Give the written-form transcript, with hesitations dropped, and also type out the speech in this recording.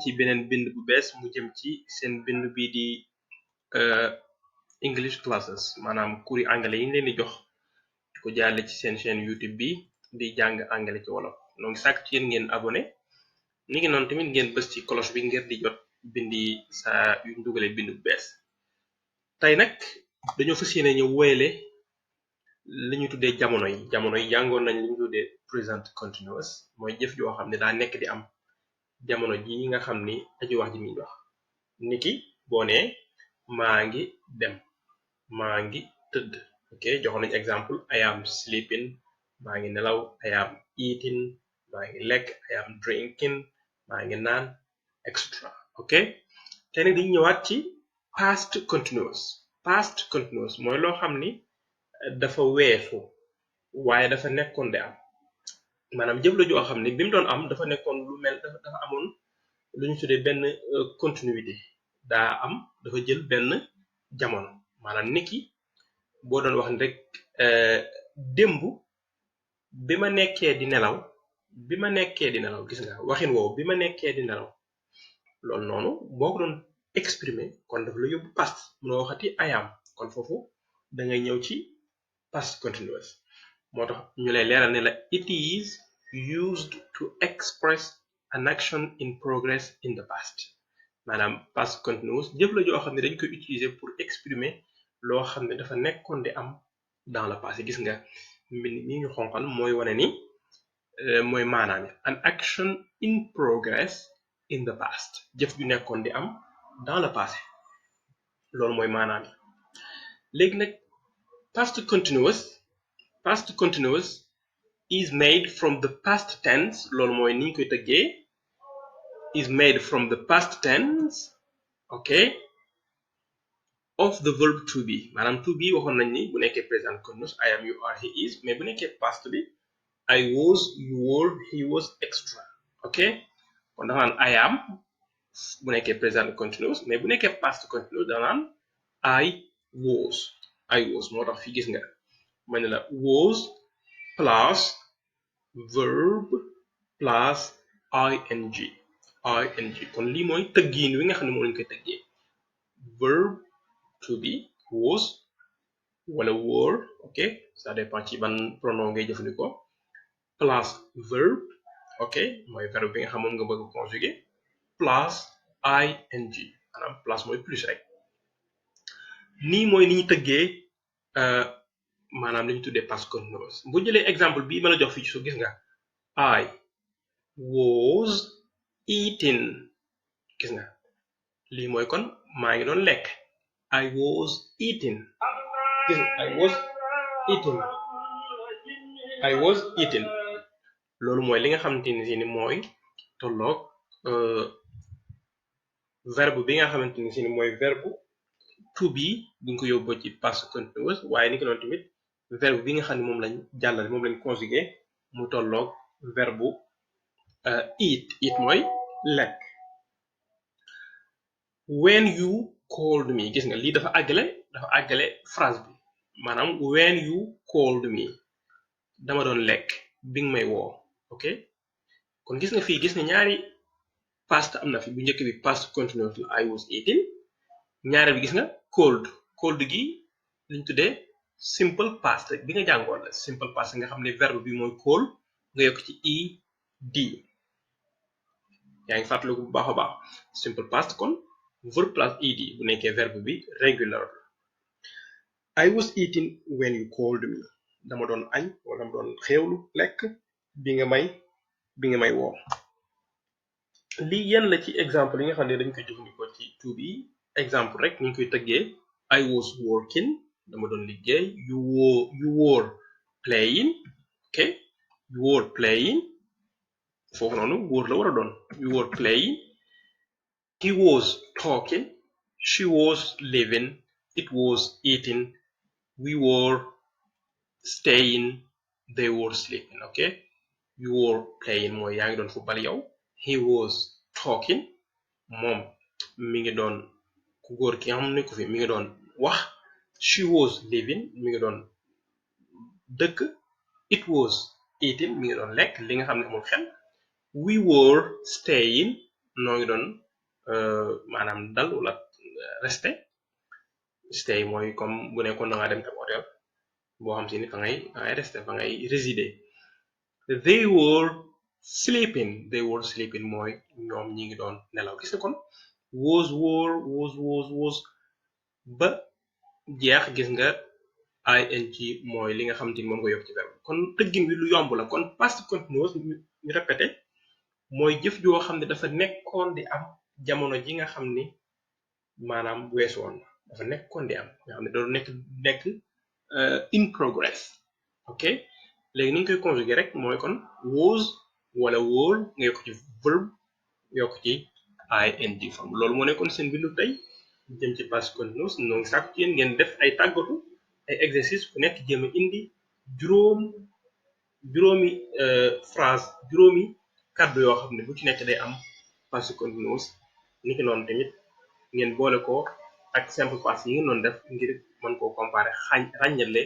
ci beneen bind bu bees mu jëm ci seen bind bi di English classes maanaam cours anglais yi ñu leen di jox di ko jaarale ci seen chaîne YouTube bi di jàng anglais ci wolof donc sàkk ci yéen ngeen abonné ni ngi noonu tamit ngeen bës ci cloche bi ngir di jot bindi saa yu ñu dugalee bind bu bees tey nag dañoo fas yéene ñëw woyale li ñu tuddee jamono yi jàngoon nañ li ñu tuddee present continuous mooy jëf joo xam ne daa nekk di am jamono ji nga xam ni aji wax ji muy wax niki boo nee maa ngi dem maa ngi tëdd ok joxoon nañ exemple I am sleeping maa ngi nelaw I am eating maa ngi lekk I am drinking maa ngi naan extra ok te nag dañu ñëwaat ci past continuous mooy loo xam ni dafa weesu waaye dafa nekkoon di am maanaam jëf la joo xam ne bi mu doon am dafa nekkoon lu mel dafa amoon lu ñu tuddee benn continuité dafa jël benn jamono maanaam niki boo doon wax ni rek démb bi ma nekkee di nelaw gis nga waxin woowu bi ma nekkee di nelaw loolu noonu boo ko doon exprimer kon dafa la yóbbu past munoo waxati I am kon foofu da ngay ñëw ci past continuous moo tax ñu lay leeral ne la it is used to express an action in progress in the past maanaam past continuous jëf la joo xam ne dañ koy utiliser pour exprimer loo xam ne dafa nekkoon di am dans le passé gis nga mbind mi ñu xonqal mooy wane ni mooy maanaam an action in progress in the past jëf ju nekkoon di am dans le passé loolu mooy maanaam léegi nag past continuous is made from the past tense loolu mooy ni ñu koy tëggee is made from the past tense okay of the verb to be maanaam to be waxoon nañ ni bu nekkee present continuous I am you are he is mais bu nekkee past bi I was you were he was extra okay kon dafa naan I am bu nekkee present continuous mais bu nekkee past continuous dafa naan I was moo tax fii gis nga ma ne la was plus verb plus ing kon lii mooy tëggiin wi nga xam ne moo lañu koy tëggee verb to be was wala were ok ça dépend ci ban pronom ngay jëfandikoo plus verb ok mooy verbe bi nga xam moom nga bëgg conjuguer plus ing maanaam plus mooy plus rek nii mooy ni ñu tëggee maanaam li ñu tuddee past continuous bu jëlee exemple bii ma la jox fii ci su gis nga I was eating gis nga lii mooy kon maa ngi doon lekk I was eating gis nga I was eating loolu mooy li nga xamante ni mooy tolloog verbe bi nga xamante ni mooy verbe to be buñ ko yóbboo ci past continuous waaye ni ko noonu tamit verbe bi nga xam ne moom lañ jàllale moom lañ conjugué mu tolloog verbe eat mooy lekk when you called me gis nga lii dafa àggale phrase bi maanaam when you called me dama doon lekk bi nga may woo ok kon gis nga fii gis nga ñaari past am na fi bu njëkk bi past continuous la I was eating ñaare bi gis nga cold gi liñ tuddee simple past rek bi nga jàngoon la simple past nga xam ne verbe bi mooy cold nga yokk ci ed yaa ngi fàttaliku bu baax a baax simple past kon verb plus ed bu nekkee verbe bi regular I was eating when you called me dama doon añ wala dama doon xewlu lekk bi nga may woo lii yenn la ci exemple yi nga xam ne dañ koy jëfandikoo ci to be exemple rek ni ñu koy tëggee I was working dama doon liggéey you were playing ok you were playing foofu noonu wóor la war a doon you were playing he was talking she was living it was eating we were staying they were sleeping ok you were playing mooy yaa ngi doon football yow he was talking moom mi ngi doon ku góor ki nga xam ne ko fi mi ngi doon wax she was living mi ngi doon dëkk it was eating mi ngi doon lekk li nga xam ne amul xel we were staying noo ngi doon maanaam dal wala resté stay mooy comme bu nekkoon da ngaa dem ab hôtel boo xam si ni fa ngay resté fa ngay résider. they were sleeping mooy ñoom ñi ngi doon nelaw. gis nga kon was ba jeex gis nga ing mooy li nga xam te ni moom nga yokk ci verbe kon tëggin wi lu yomb la. kon past continuous ñu répété mooy jëf joo xam ne dafa nekkoon di am jamono ji nga xam ni maanaam weesu woon dafa nekkoon di am nga xam ne doon nekk in progress. ok léegi ni ñu koy conjuguer rek mooy kon was wala were nga yokk ci verbe yokk ci ing forme. loolu moo nekkoon seen bindu tey jëm ci past continuous. ñoo ngi sàkku ci yéen ngeen def ay tàggatu ay exercice ku nekk jéem a indi juróomi phrase juróomi kàddu yoo xam ne bu ci nekk day am past continuous. niki noonu tamit ngeen boole ko ak simple past yi ngeen doon def ngir mën koo comparer ràññale